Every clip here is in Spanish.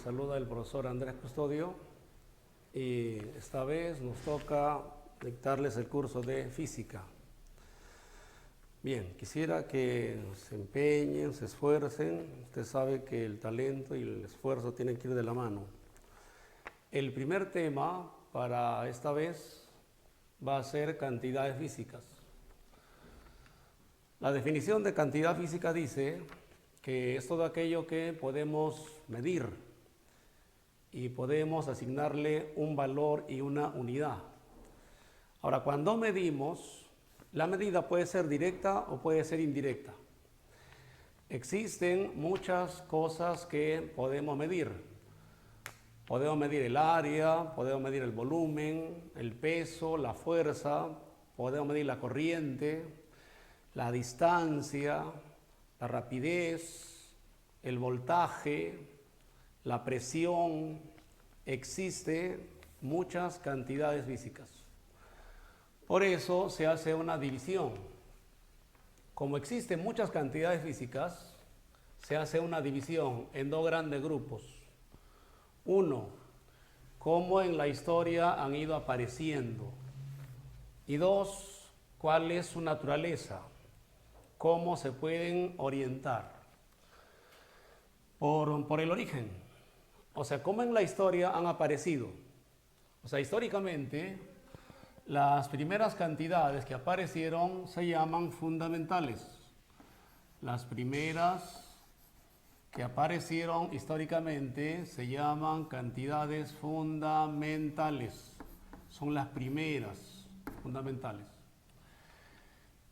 saluda el profesor Andrés Custodio y esta vez nos toca dictarles el curso de física. Bien, quisiera que se empeñen, se esfuercen. Usted sabe que el talento y el esfuerzo tienen que ir de la mano. El primer tema para esta vez va a ser cantidades físicas. La definición de cantidad física dice que es todo aquello que podemos medir y podemos asignarle un valor y una unidad. Ahora, cuando medimos, la medida puede ser directa o puede ser indirecta. Existen muchas cosas que podemos medir. Podemos medir el área, podemos medir el volumen, el peso, la fuerza, podemos medir la corriente, la distancia, la rapidez, el voltaje, la presión. Existen muchas cantidades físicas. Por eso se hace una división. Como existen muchas cantidades físicas, se hace una división en dos grandes grupos. Uno, cómo en la historia han ido apareciendo. Y dos, cuál es su naturaleza, cómo se pueden orientar. Por el origen. O sea, cómo en la historia han aparecido. O sea, históricamente, las primeras cantidades que aparecieron se llaman fundamentales. Las primeras que aparecieron históricamente se llaman cantidades fundamentales. Son las primeras fundamentales.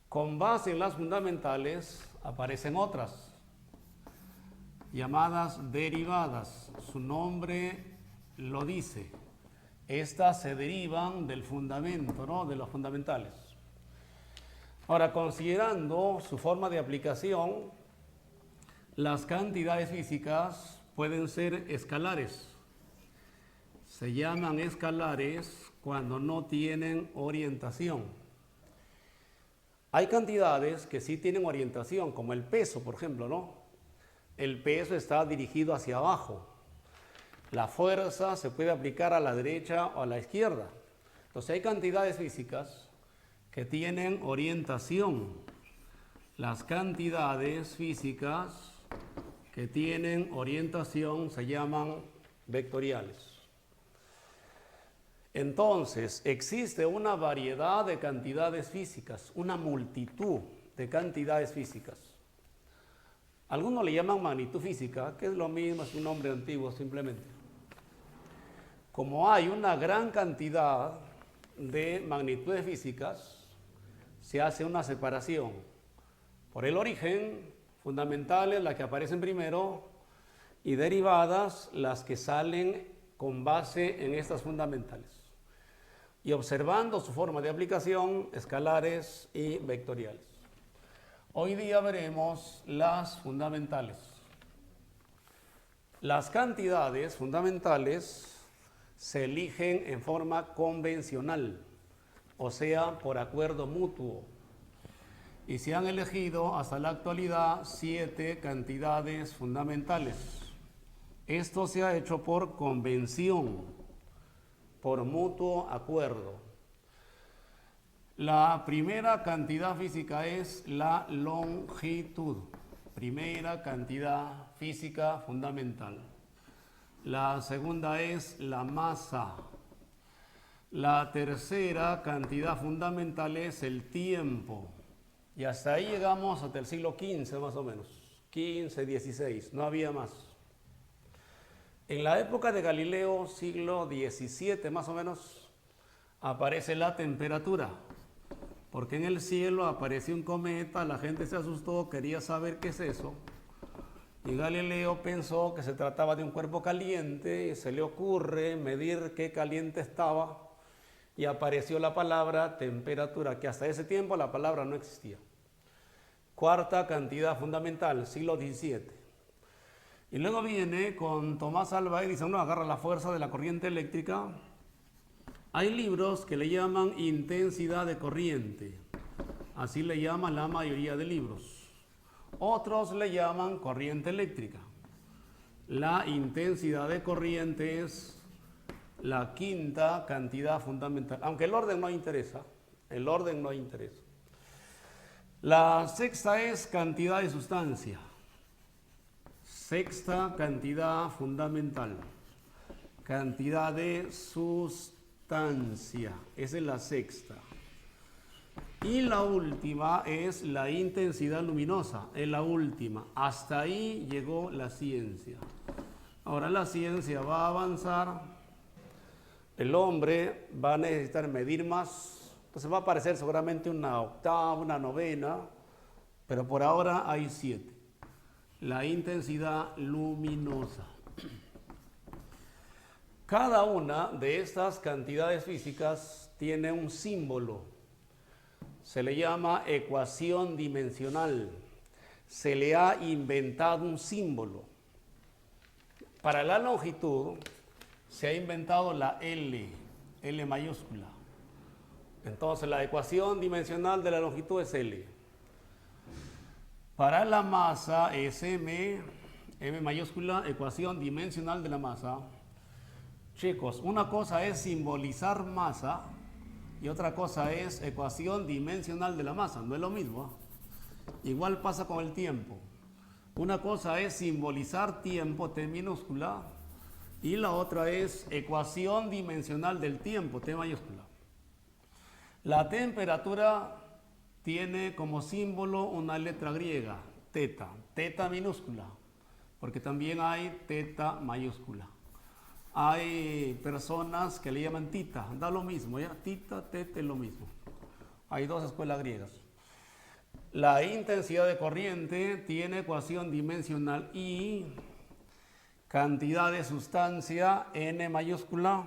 Con base en las fundamentales aparecen otras, llamadas derivadas. Su nombre lo dice. Estas se derivan del fundamento, ¿no? De los fundamentales. Ahora, considerando su forma de aplicación, las cantidades físicas pueden ser escalares. Se llaman escalares cuando no tienen orientación. Hay cantidades que sí tienen orientación, como el peso, por ejemplo, ¿no? El peso está dirigido hacia abajo. La fuerza se puede aplicar a la derecha o a la izquierda. Entonces hay cantidades físicas que tienen orientación. Las cantidades físicas que tienen orientación se llaman vectoriales. Entonces, existe una variedad de cantidades físicas, una multitud de cantidades físicas. Algunos le llaman magnitud física, que es lo mismo, es un nombre antiguo simplemente. Como hay una gran cantidad de magnitudes físicas, se hace una separación. Por el origen, fundamentales, las que aparecen primero, y derivadas, las que salen con base en estas fundamentales. Y observando su forma de aplicación, escalares y vectoriales. Hoy día veremos las fundamentales. Las cantidades fundamentales se eligen en forma convencional, o sea, por acuerdo mutuo. Y se han elegido hasta la actualidad 7 cantidades fundamentales. Esto se ha hecho por convención, por mutuo acuerdo. La primera cantidad física es la longitud. Primera cantidad física fundamental. La segunda es la masa. La tercera cantidad fundamental es el tiempo. Y hasta ahí llegamos hasta el siglo XV más o menos. 15, 16, no había más. En la época de Galileo, siglo XVII más o menos, aparece la temperatura. Porque en el cielo apareció un cometa, la gente se asustó, quería saber qué es eso. Y Galileo pensó que se trataba de un cuerpo caliente y se le ocurre medir qué caliente estaba y apareció la palabra temperatura, que hasta ese tiempo la palabra no existía. Cuarta cantidad fundamental, siglo XVII. Y luego viene con Tomás Alva Edison, no agarra la fuerza de la corriente eléctrica. Hay libros que le llaman intensidad de corriente, así le llaman la mayoría de libros. Otros le llaman corriente eléctrica. La intensidad de corriente es la quinta cantidad fundamental, aunque el orden no interesa, el orden no interesa. La sexta es cantidad de sustancia, sexta cantidad fundamental, cantidad de sustancia, esa es la sexta. Y la última es la intensidad luminosa, es la última. Hasta ahí llegó la ciencia. Ahora la ciencia va a avanzar, el hombre va a necesitar medir más, entonces va a aparecer seguramente una octava, una novena, pero por ahora hay 7. La intensidad luminosa. Cada una de estas cantidades físicas tiene un símbolo. Se le llama ecuación dimensional. Se le ha inventado un símbolo. Para la longitud se ha inventado la L mayúscula. Entonces la ecuación dimensional de la longitud es L. Para la masa es M mayúscula, ecuación dimensional de la masa. Chicos, una cosa es simbolizar masa y otra cosa es ecuación dimensional de la masa, no es lo mismo. Igual pasa con el tiempo. Una cosa es simbolizar tiempo, T minúscula, y la otra es ecuación dimensional del tiempo, T mayúscula. La temperatura tiene como símbolo una letra griega, teta, teta minúscula, porque también hay teta mayúscula. Hay personas que le llaman tita, da lo mismo, ¿ya? Tita, teta es lo mismo. Hay 2 escuelas griegas. La intensidad de corriente tiene ecuación dimensional I, cantidad de sustancia N mayúscula,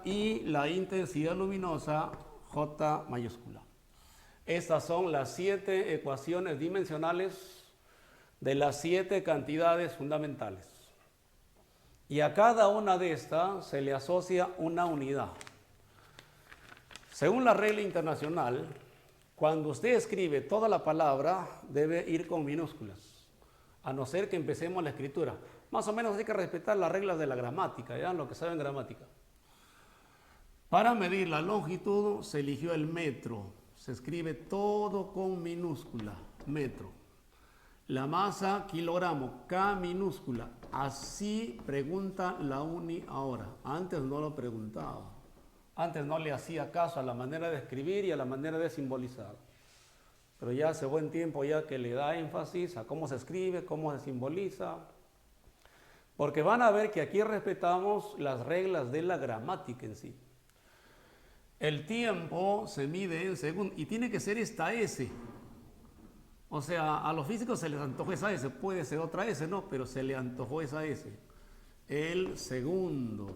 y la intensidad luminosa J mayúscula. Estas son las 7 ecuaciones dimensionales de las 7 cantidades fundamentales. Y a cada una de estas se le asocia una unidad. Según la regla internacional, cuando usted escribe toda la palabra, debe ir con minúsculas, a no ser que empecemos la escritura. Más o menos hay que respetar las reglas de la gramática, ¿ya? Lo que saben gramática. Para medir la longitud se eligió el metro. Se escribe todo con minúscula, metro. La masa, kilogramo, K minúscula. Así pregunta la UNI ahora. Antes no lo preguntaba. Antes no le hacía caso a la manera de escribir y a la manera de simbolizar. Pero ya hace buen tiempo ya que le da énfasis a cómo se escribe, cómo se simboliza. Porque van a ver que aquí respetamos las reglas de la gramática en sí. El tiempo se mide en segundos y tiene que ser esta S. O sea, a los físicos se les antojó esa S, puede ser otra S, no, pero se le antojó esa S. El segundo.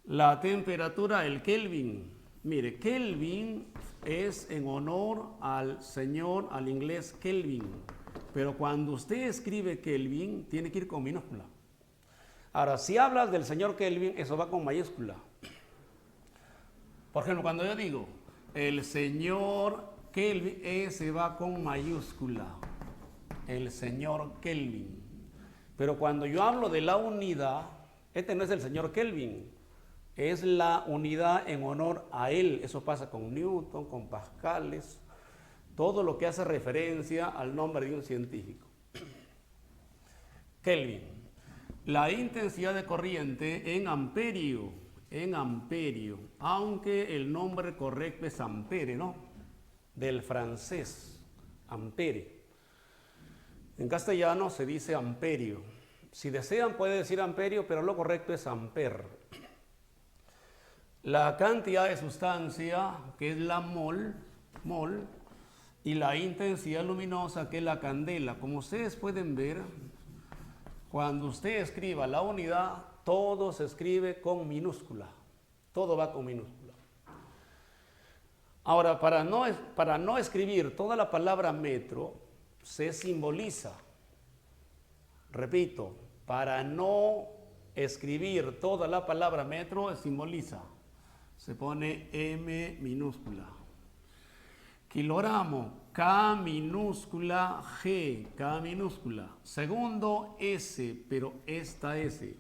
La temperatura, el Kelvin. Mire, Kelvin es en honor al señor, al inglés Kelvin. Pero cuando usted escribe Kelvin, tiene que ir con minúscula. Ahora, si hablas del señor Kelvin, eso va con mayúscula. Por ejemplo, cuando yo digo, el señor Kelvin, ese va con mayúscula. El señor Kelvin. Pero cuando yo hablo de la unidad, este no es el señor Kelvin. Es la unidad en honor a él. Eso pasa con Newton, con Pascales. Todo lo que hace referencia al nombre de un científico. Kelvin. La intensidad de corriente en amperio. En amperio. Aunque el nombre correcto es ampere, ¿no? Del francés. Ampere. En castellano se dice amperio. Si desean puede decir amperio, pero lo correcto es amper. La cantidad de sustancia, que es la mol, y la intensidad luminosa, que es la candela. Como ustedes pueden ver, cuando usted escriba la unidad, todo se escribe con minúscula. Todo va con minúscula. Ahora, para no escribir toda la palabra metro, se simboliza. Repito, para no escribir toda la palabra metro, se simboliza. Se pone M minúscula. Kilogramo, K minúscula G, K minúscula. Segundo, S, pero esta S.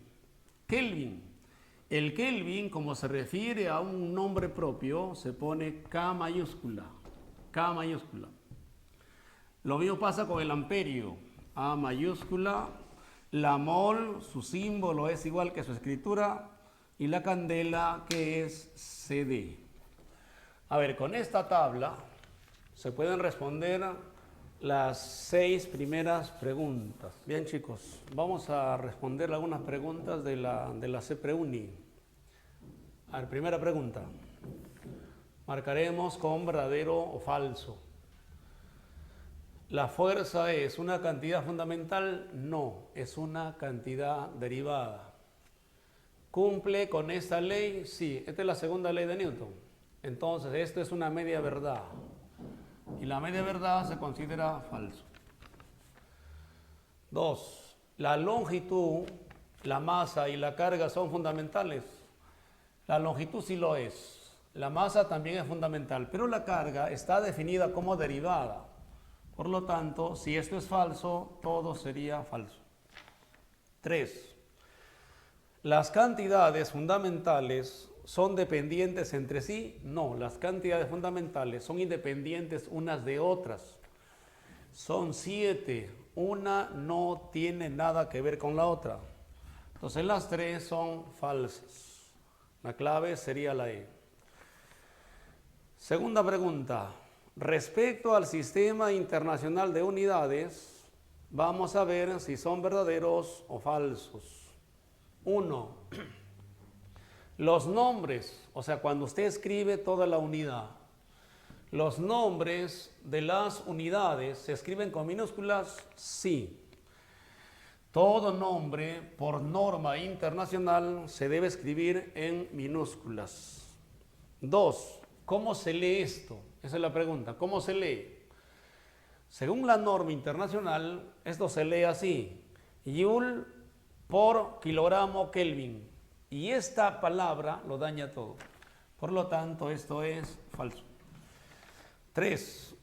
Kelvin. El Kelvin, como se refiere a un nombre propio, se pone K mayúscula. K mayúscula. Lo mismo pasa con el amperio. A mayúscula. La mol, su símbolo es igual que su escritura. Y la candela, que es CD. A ver, con esta tabla se pueden responder las 6 primeras preguntas. Bien, chicos, vamos a responder algunas preguntas de la CEPREUNI. A ver, primera pregunta. Marcaremos con verdadero o falso. ¿La fuerza es una cantidad fundamental? No, es una cantidad derivada. ¿Cumple con esta ley? Sí, esta es la segunda ley de Newton. Entonces, esto es una media verdad. Y la media verdad se considera falso. 2. La longitud, la masa y la carga son fundamentales. La longitud sí lo es. La masa también es fundamental, pero la carga está definida como derivada. Por lo tanto, si esto es falso, todo sería falso. 3. ¿Las cantidades fundamentales son dependientes entre sí? No, las cantidades fundamentales son independientes unas de otras. Son 7, una no tiene nada que ver con la otra. Entonces las 3 son falsas. La clave sería la E. Segunda pregunta. Respecto al sistema internacional de unidades, vamos a ver si son verdaderos o falsos. 1. Los nombres, o sea, cuando usted escribe toda la unidad, los nombres de las unidades se escriben con minúsculas, sí. Todo nombre, por norma internacional, se debe escribir en minúsculas. 2. ¿Cómo se lee esto? Esa es la pregunta. ¿Cómo se lee? Según la norma internacional, esto se lee así. Joule por kilogramo Kelvin. Y esta palabra lo daña todo. Por lo tanto, esto es falso. 3.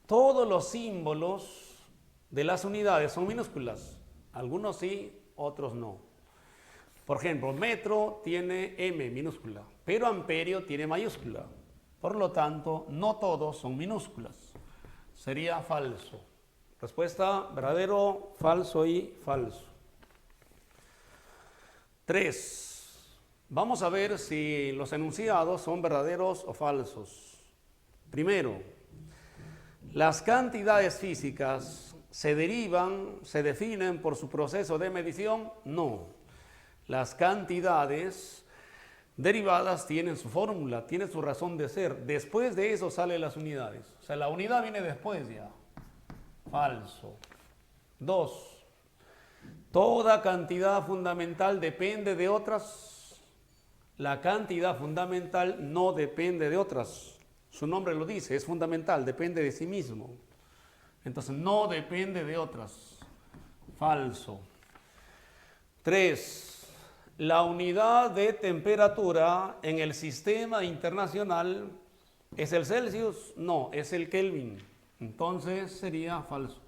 Todos los símbolos de las unidades son minúsculas. Algunos sí, otros no. Por ejemplo, metro tiene M minúscula, pero amperio tiene mayúscula. Por lo tanto, no todos son minúsculas. Sería falso. Respuesta: verdadero, falso y falso. 3. Vamos a ver si los enunciados son verdaderos o falsos. Primero, las cantidades físicas se definen por su proceso de medición. No. Las cantidades derivadas tienen su fórmula, tienen su razón de ser. Después de eso salen las unidades. O sea, la unidad viene después ya. Falso. 2. Toda cantidad fundamental depende de otras. La cantidad fundamental no depende de otras. Su nombre lo dice, es fundamental, depende de sí mismo. Entonces, no depende de otras. Falso. 3. La unidad de temperatura en el sistema internacional ¿es el Celsius? No, es el Kelvin. Entonces, sería falso.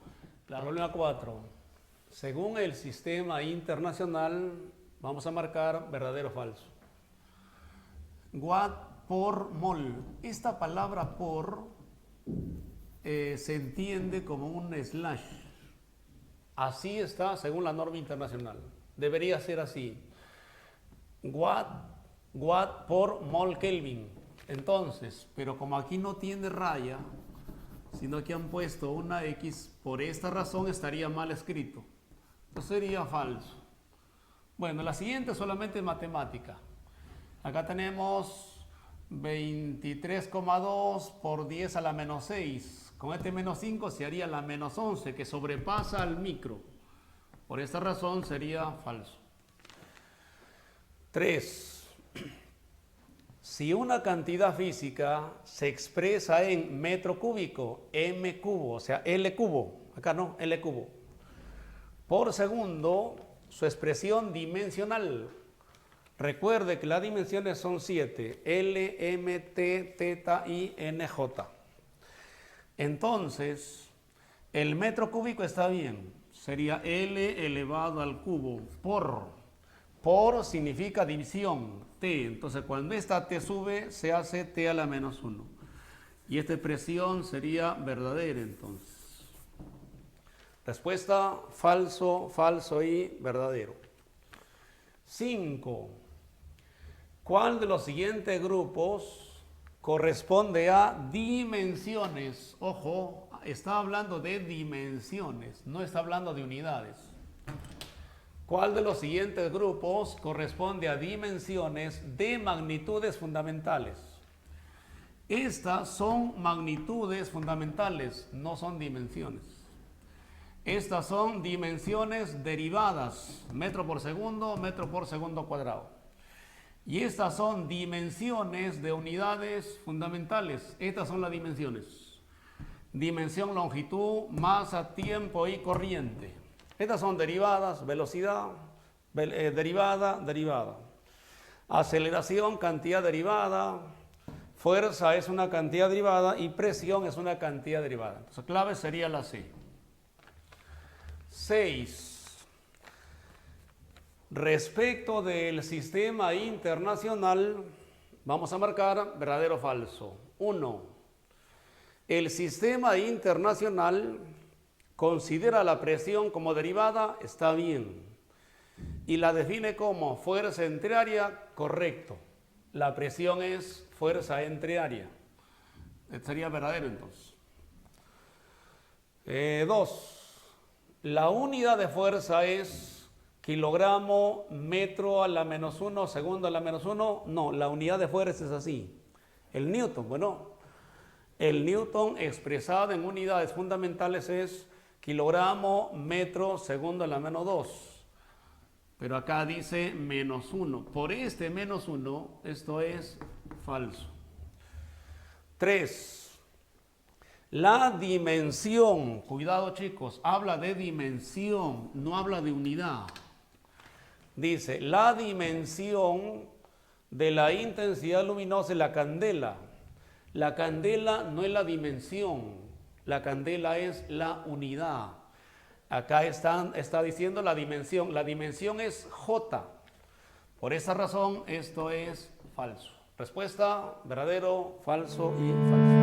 La problema 4. Según el sistema internacional, vamos a marcar verdadero o falso. Watt por mol. Esta palabra por se entiende como un slash. Así está según la norma internacional. Debería ser así. Watt por mol Kelvin. Entonces, pero como aquí no tiene raya, sino que han puesto una X, por esta razón estaría mal escrito. Entonces sería falso. Bueno, la siguiente solamente es matemática. Acá tenemos 23,2 por 10 a la menos 6. Con este menos 5 se haría la menos 11, que sobrepasa al micro. Por esta razón sería falso. 3. Si una cantidad física se expresa en metro cúbico, m cubo, o sea, L cubo, acá no, L cubo, por segundo, su expresión dimensional. Recuerde que las dimensiones son 7, L, M, T, Teta y NJ. Entonces, el metro cúbico está bien. Sería L elevado al cubo por significa división, T. Entonces, cuando esta T sube, se hace T a la menos 1. Y esta expresión sería verdadera, entonces. Respuesta, falso, falso y verdadero. 5. ¿Cuál de los siguientes grupos corresponde a dimensiones? Ojo, está hablando de dimensiones, no está hablando de unidades. ¿Cuál de los siguientes grupos corresponde a dimensiones de magnitudes fundamentales? Estas son magnitudes fundamentales, no son dimensiones. Estas son dimensiones derivadas, metro por segundo cuadrado. Y estas son dimensiones de unidades fundamentales. Estas son las dimensiones. Dimensión, longitud, masa, tiempo y corriente. Estas son derivadas, velocidad, derivada. Aceleración, cantidad derivada. Fuerza es una cantidad derivada y presión es una cantidad derivada. Entonces, clave sería la C. 6. Respecto del sistema internacional, vamos a marcar verdadero o falso. 1. El sistema internacional considera la presión como derivada, está bien. Y la define como fuerza entre área, correcto. La presión es fuerza entre área. Sería verdadero entonces. 2. La unidad de fuerza es kilogramo, metro a la menos 1, segundo a la menos 1. No, la unidad de fuerza es así. El Newton, bueno, el Newton expresado en unidades fundamentales es kilogramo, metro, segundo a la menos 2. Pero acá dice menos 1. Por este menos 1, esto es falso. 3. La dimensión, cuidado chicos, habla de dimensión, no habla de unidad. Dice, la dimensión de la intensidad luminosa es la candela. La candela no es la dimensión, la candela es la unidad. Acá está diciendo la dimensión es J. Por esa razón, esto es falso. Respuesta, verdadero, falso y falso.